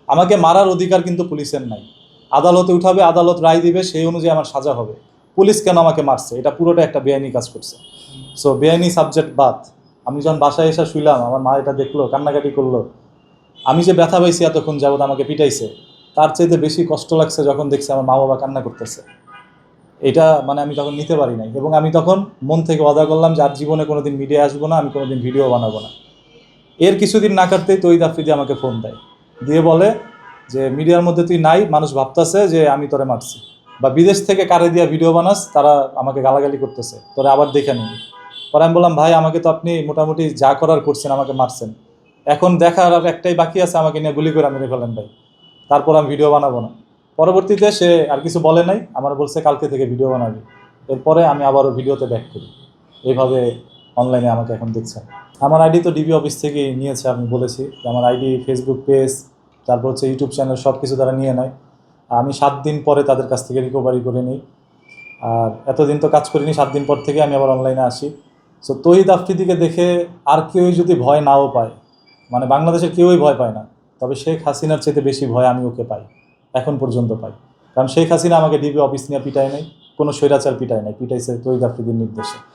আমাকে মারার অধিকার কিন্তু পুলিশের নাই। আদালতে উঠাবে, আদালত রায় দিবে, সেই অনুযায়ী আমার সাজা হবে। পুলিশ কেন আমাকে মারছে, এটা পুরোটা একটা বেআইনি কাজ করছে। সো বেআইনি সাবজেক্ট বাদ। আমি যখন বাসায় এসে শুইলাম, আমার মা এটা দেখলো, কান্নাকাটি করলো। আমি যে ব্যথা পাইছি এতক্ষণ যাবত আমাকে পিটাইছে, তার চাইতে বেশি কষ্ট লাগছে যখন দেখছি আমার মা বাবা কান্না করতেছে। এটা মানে আমি তখন নিতে পারি নাই, এবং আমি তখন মন থেকে ওয়াদা করলাম যে আর জীবনে কোনোদিন মিডিয়া আসবো না, আমি কোনোদিন ভিডিও বানাবো না। এর কিছুদিন না কাটতেই তহিদ আফ্রিদি আমাকে ফোন দেয়, দিয়ে বলে যে মিডিয়ার মধ্যে তুই নাই, মানুষ ভাবতেছে যে আমি তোরে মারছি, বা বিদেশ থেকে কারে দিয়া ভিডিও বানাস, তারা আমাকে গালাগালি করতেছে, তোরে আবার দেখে নিন। পরে আমি বললাম, ভাই আমাকে তো আপনি মোটামুটি যা করার করছেন, আমাকে মারছেন, এখন দেখার আর একটাই বাকি আছে, আমাকে নিয়ে গুলি করে মেরে ফেলেন ভাই, তারপর আমি ভিডিও বানাবো না। পরবর্তীতে সে আর কিছু বলে নাই, আমার বলছে কালকে থেকে ভিডিও বানাবি। এরপরে আমি আবারও ভিডিওতে ব্যাক করি। এইভাবে অনলাইনে আমাকে এখন দেখছেন। আমার আইডি তো ডিবি অফিস থেকেই নিয়েছে, আমি বলেছি যে আমার আইডি, ফেসবুক পেজ, তারপর হচ্ছে ইউটিউব চ্যানেল, সব কিছু তারা নিয়ে নেয়। আমি 7 দিন পরে তাদের কাছ থেকে রিকভারি করে নিই। আর এতদিন তো কাজ করিনি, 7 দিন পর থেকে আমি আবার অনলাইনে আসি। সো তহিদ আফ্রিদিকে দেখে আর কেউই যদি ভয় নাও পায়, মানে বাংলাদেশের কেউই ভয় পায় না, তবে শেখ হাসিনার চেয়ে বেশি ভয় আমি ওকে পাই, এখন পর্যন্ত পাই। কারণ শেখ হাসিনা আমাকে ডিবি অফিস নিয়ে পিটায় নাই, কোনো স্বৈরাচার পিটায় নাই, পিটাইছে তহিদ আফ্রিদির নির্দেশে।